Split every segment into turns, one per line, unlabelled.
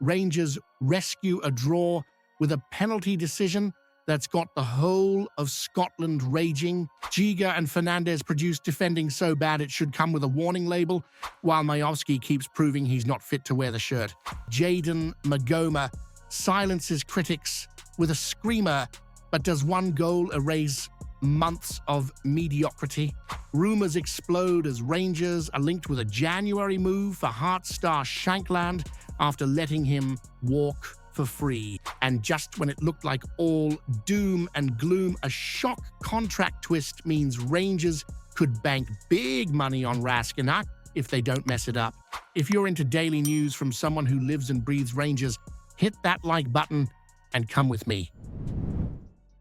Rangers rescue a draw with a penalty decision that's got the whole of Scotland raging. Djiga and Fernandez produce defending so bad it should come with a warning label, while Miovski keeps proving he's not fit to wear the shirt. Jayden Magoma silences critics with a screamer, but does one goal erase months of mediocrity? Rumours explode as Rangers are linked with a January move for Hearts star Shankland after letting him walk for free. And just when it looked like all doom and gloom, a shock contract twist means Rangers could bank big money on Raskin if they don't mess it up. If you're into daily news from someone who lives and breathes Rangers, hit that like button and come with me.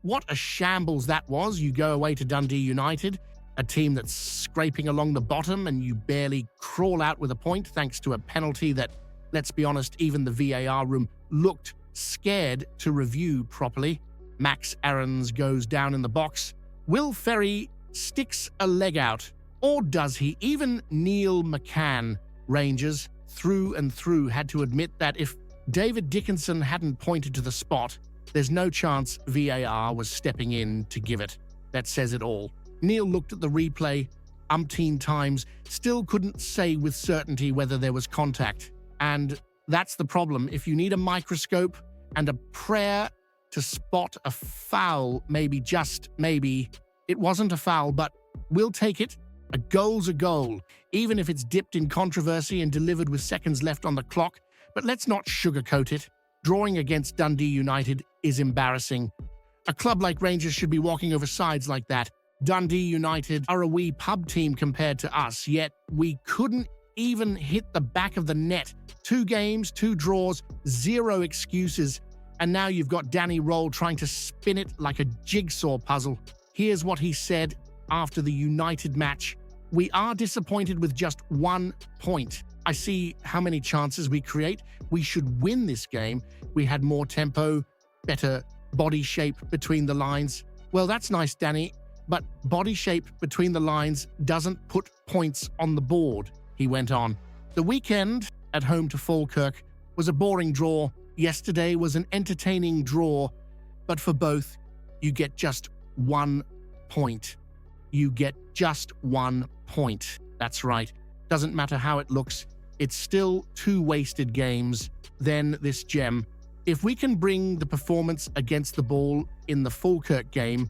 What a shambles that was. You go away to Dundee United, a team that's scraping along the bottom, and you barely crawl out with a point thanks to a penalty that, let's be honest, even the VAR room looked scared to review properly. Max Aarons goes down in the box. Will Ferry sticks a leg out, or does he? Even Neil McCann, Rangers, through and through, had to admit that if David Dickinson hadn't pointed to the spot, there's no chance VAR was stepping in to give it. That says it all. Neil looked at the replay umpteen times, still couldn't say with certainty whether there was contact. And that's the problem. If you need a microscope and a prayer to spot a foul, maybe, just maybe, it wasn't a foul, but we'll take it. A goal's a goal, even if it's dipped in controversy and delivered with seconds left on the clock. But let's not sugarcoat it. Drawing against Dundee United is embarrassing. A club like Rangers should be walking over sides like that. Dundee United are a wee pub team compared to us, yet we couldn't even hit the back of the net. 2 games, 2 draws, 0 excuses. And now you've got Danny Roll trying to spin it like a jigsaw puzzle. Here's what he said after the United match. We are disappointed with just 1 point. I see how many chances we create. We should win this game. We had more tempo, better body shape between the lines. Well, that's nice, Danny, but body shape between the lines doesn't put points on the board, he went on. The weekend at home to Falkirk was a boring draw. Yesterday was an entertaining draw, but for both, you get just 1 point. You get just 1 point. That's right. Doesn't matter how it looks. It's still 2 wasted games, then this gem. If we can bring the performance against the ball in the Falkirk game,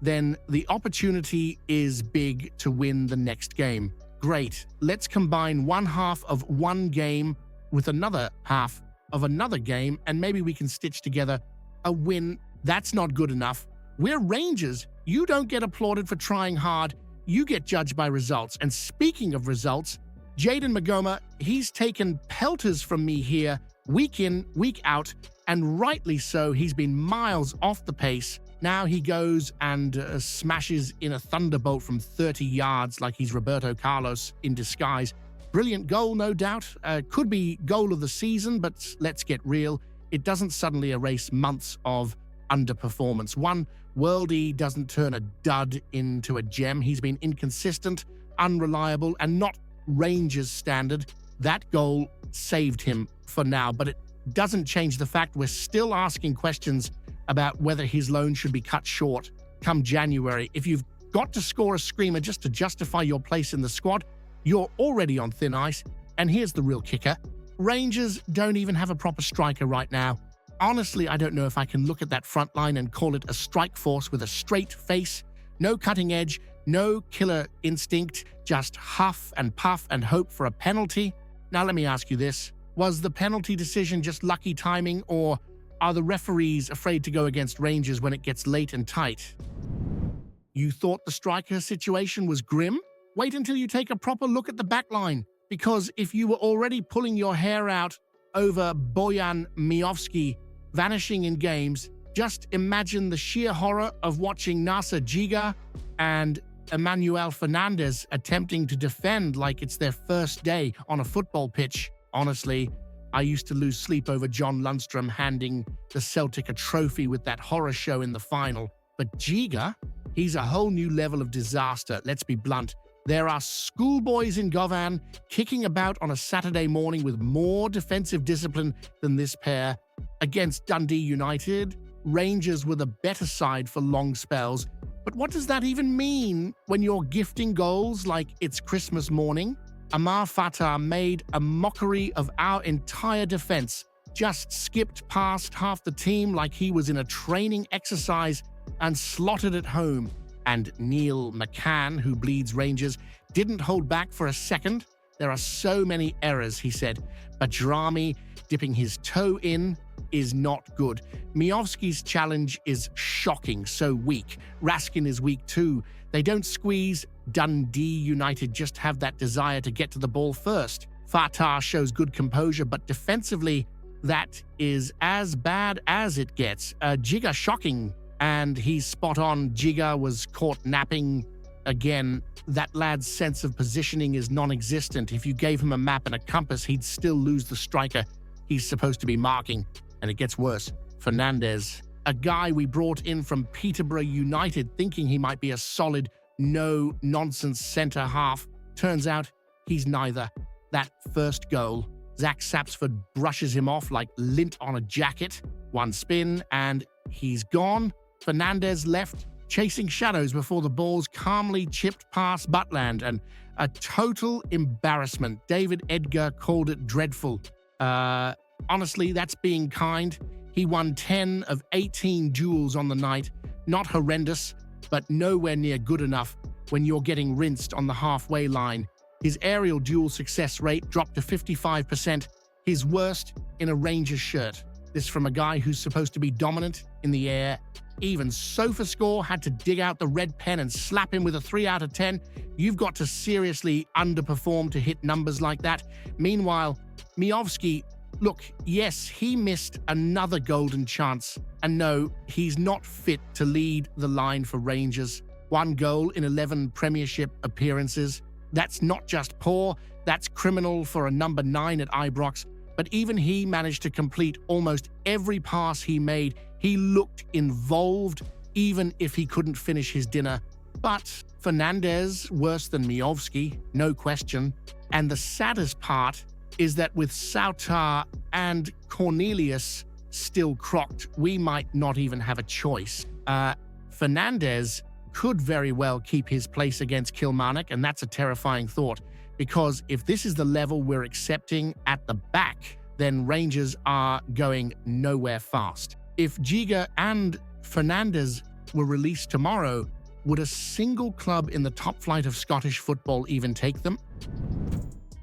then the opportunity is big to win the next game. Great. Let's combine one half of one game with another half of another game, and maybe we can stitch together a win. That's not good enough. We're Rangers. You don't get applauded for trying hard. You get judged by results. And speaking of results, Jayden Magoma, he's taken pelters from me here, week in, week out, and rightly so. He's been miles off the pace. Now he goes and smashes in a thunderbolt from 30 yards like he's Roberto Carlos in disguise. Brilliant goal, no doubt. Could be goal of the season, but let's get real. It doesn't suddenly erase months of underperformance. One worldie doesn't turn a dud into a gem. He's been inconsistent, unreliable, and not Rangers standard. That goal saved him for now, but it doesn't change the fact we're still asking questions about whether his loan should be cut short come January. If you've got to score a screamer just to justify your place in the squad, you're already on thin ice. And here's the real kicker. Rangers don't even have a proper striker right now. Honestly, I don't know if I can look at that front line and call it a strike force with a straight face. No cutting edge, no killer instinct, just huff and puff and hope for a penalty. Now let me ask you this. Was the penalty decision just lucky timing, or are the referees afraid to go against Rangers when it gets late and tight? You thought the striker situation was grim? Wait until you take a proper look at the back line, because if you were already pulling your hair out over Bojan Miovski vanishing in games, just imagine the sheer horror of watching Nasser, Djiga, and Emmanuel Fernandez attempting to defend like it's their first day on a football pitch. Honestly, I used to lose sleep over John Lundstrom handing the Celtic a trophy with that horror show in the final. But Djiga, he's a whole new level of disaster, let's be blunt. There are schoolboys in Govan kicking about on a Saturday morning with more defensive discipline than this pair. Against Dundee United, Rangers were the better side for long spells. But what does that even mean when you're gifting goals like it's Christmas morning? Amar Fatah made a mockery of our entire defense, just skipped past half the team like he was in a training exercise and slotted it home. And Neil McCann, who bleeds Rangers, didn't hold back for a second. There are so many errors, he said. Bajrami dipping his toe in is not good. Miovski's challenge is shocking, so weak. Raskin is weak too. They don't squeeze. Dundee United just have that desire to get to the ball first. Fatah shows good composure, but defensively, that is as bad as it gets. Djiga shocking, and he's spot on. Djiga was caught napping again. That lad's sense of positioning is non-existent. If you gave him a map and a compass, he'd still lose the striker he's supposed to be marking. And it gets worse. Fernandez, a guy we brought in from Peterborough United thinking he might be a solid, no-nonsense centre-half. Turns out he's neither. That first goal, Zach Sapsford brushes him off like lint on a jacket. One spin, and he's gone. Fernandez left, chasing shadows before the ball's calmly chipped past Butland, and a total embarrassment. David Edgar called it dreadful. Honestly, that's being kind. He won 10 of 18 duels on the night. Not horrendous, but nowhere near good enough when you're getting rinsed on the halfway line. His aerial duel success rate dropped to 55%, his worst in a Rangers shirt. This from a guy who's supposed to be dominant in the air. Even SofaScore had to dig out the red pen and slap him with a 3 out of 10. You've got to seriously underperform to hit numbers like that. Meanwhile, Miovski, look, yes, he missed another golden chance. And no, he's not fit to lead the line for Rangers. 1 goal in 11 Premiership appearances. That's not just poor, that's criminal for a number 9 at Ibrox. But even he managed to complete almost every pass he made. He looked involved, even if he couldn't finish his dinner. But Fernandez, worse than Miovski, no question. And the saddest part is that with Sautar and Cornelius still crocked, we might not even have a choice. Fernandez could very well keep his place against Kilmarnock, and that's a terrifying thought, because if this is the level we're accepting at the back, then Rangers are going nowhere fast. If Djiga and Fernandez were released tomorrow, would a single club in the top flight of Scottish football even take them?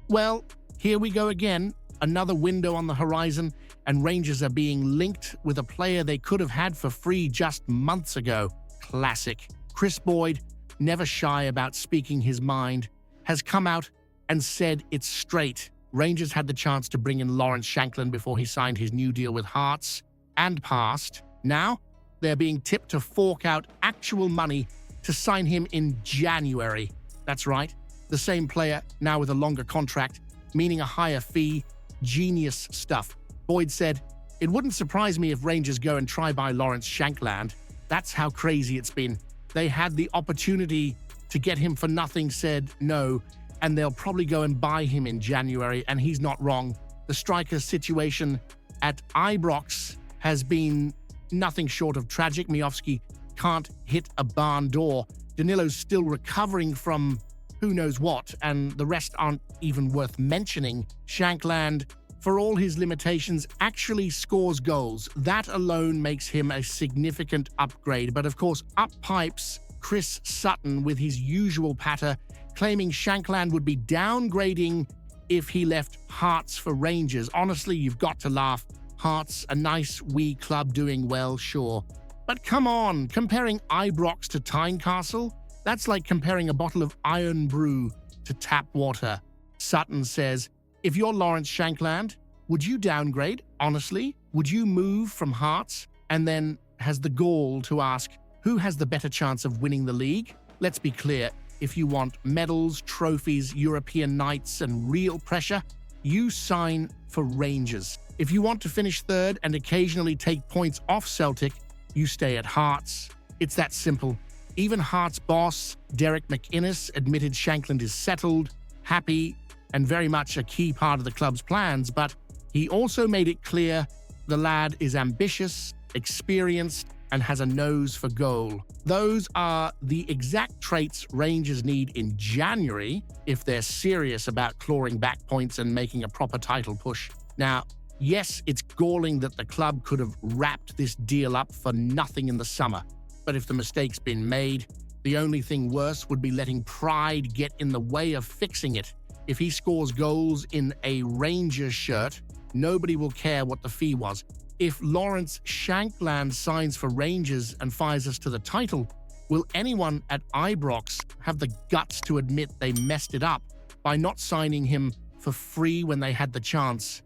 Well, here we go again. Another window on the horizon, and Rangers are being linked with a player they could have had for free just months ago. Classic. Chris Boyd, never shy about speaking his mind, has come out and said it's straight. Rangers had the chance to bring in Lawrence Shankland before he signed his new deal with Hearts and passed. Now, they're being tipped to fork out actual money to sign him in January. That's right, the same player, now with a longer contract, meaning a higher fee. Genius stuff. Boyd said, "It wouldn't surprise me if Rangers go and try buy Lawrence Shankland. That's how crazy it's been. They had the opportunity to get him for nothing, said no, and they'll probably go and buy him in January," and he's not wrong. The striker's situation at Ibrox has been nothing short of tragic. Miovski can't hit a barn door. Danilo's still recovering from who knows what, and the rest aren't even worth mentioning. Shankland, for all his limitations, actually scores goals. That alone makes him a significant upgrade. But of course, up pipes Chris Sutton with his usual patter, claiming Shankland would be downgrading if he left Hearts for Rangers. Honestly, you've got to laugh. Hearts, a nice wee club doing well, sure. But come on, comparing Ibrox to Tynecastle? That's like comparing a bottle of iron brew to tap water. Sutton says, if you're Lawrence Shankland, would you downgrade? Honestly, would you move from Hearts? And then has the gall to ask, who has the better chance of winning the league? Let's be clear, if you want medals, trophies, European nights, and real pressure, you sign for Rangers. If you want to finish third and occasionally take points off Celtic, you stay at Hearts. It's that simple. Even Hearts boss Derek McInnes admitted Shankland is settled, happy, and very much a key part of the club's plans, but he also made it clear the lad is ambitious, experienced, and has a nose for goal. Those are the exact traits Rangers need in January if they're serious about clawing back points and making a proper title push. Now, yes, it's galling that the club could have wrapped this deal up for nothing in the summer, but if the mistake's been made, the only thing worse would be letting pride get in the way of fixing it. If he scores goals in a Rangers shirt, nobody will care what the fee was. If Lawrence Shankland signs for Rangers and fires us to the title, will anyone at Ibrox have the guts to admit they messed it up by not signing him for free when they had the chance?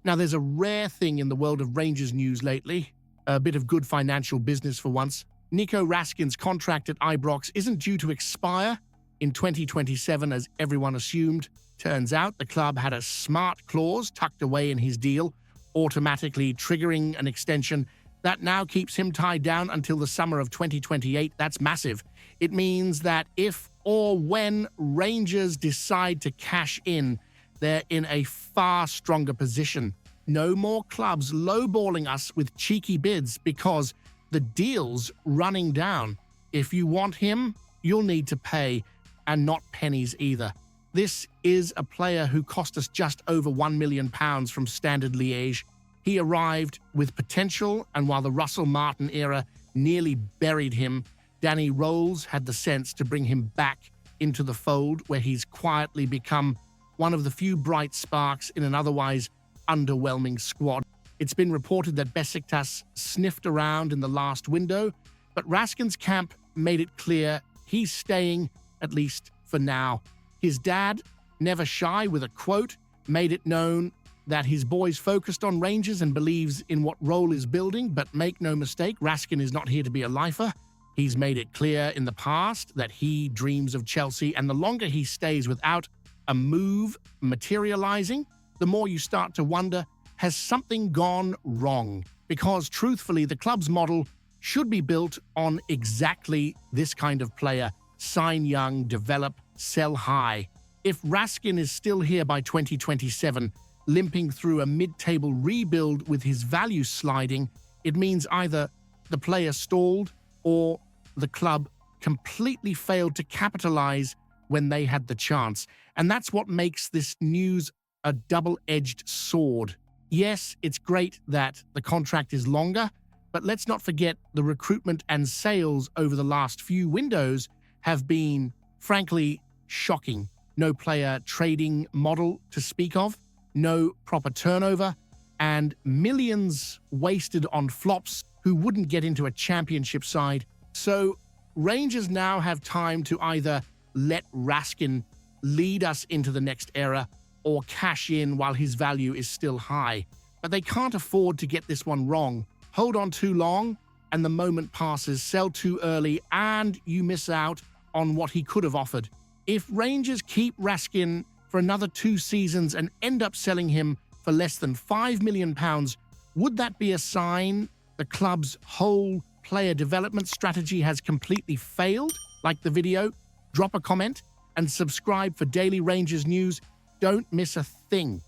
Now, there's a rare thing in the world of Rangers news lately, a bit of good financial business for once. Nicolas Raskin's contract at Ibrox isn't due to expire in 2027 as everyone assumed. Turns out the club had a smart clause tucked away in his deal, automatically triggering an extension that now keeps him tied down until the summer of 2028. That's massive. It means that if or when Rangers decide to cash in, they're in a far stronger position. No more clubs lowballing us with cheeky bids because the deal's running down. If you want him, you'll need to pay, and not pennies either. This is a player who cost us just over £1 million from Standard Liège. He arrived with potential, and while the Russell Martin era nearly buried him, Danny Rowles had the sense to bring him back into the fold, where he's quietly become one of the few bright sparks in an otherwise underwhelming squad. It's been reported that Besiktas sniffed around in the last window, but Raskin's camp made it clear he's staying, at least for now. His dad, never shy with a quote, made it known that his boy's focused on Rangers and believes in what role is building, but make no mistake, Raskin is not here to be a lifer. He's made it clear in the past that he dreams of Chelsea, and the longer he stays without a move materializing, the more you start to wonder, has something gone wrong? Because truthfully, the club's model should be built on exactly this kind of player: sign young, develop, sell high. If Raskin is still here by 2027, limping through a mid-table rebuild with his value sliding, it means either the player stalled or the club completely failed to capitalize when they had the chance. And that's what makes this news a double-edged sword. Yes, it's great that the contract is longer, but let's not forget the recruitment and sales over the last few windows have been, frankly, shocking. No player trading model to speak of, no proper turnover, and millions wasted on flops who wouldn't get into a championship side. So Rangers now have time to either let Raskin lead us into the next era or cash in while his value is still high. But they can't afford to get this one wrong. Hold on too long and the moment passes, sell too early and you miss out on what he could have offered. If Rangers keep Raskin for another 2 seasons and end up selling him for less than £5 million, would that be a sign the club's whole player development strategy has completely failed? Like the video, drop a comment, and subscribe for daily Rangers news. Don't miss a thing.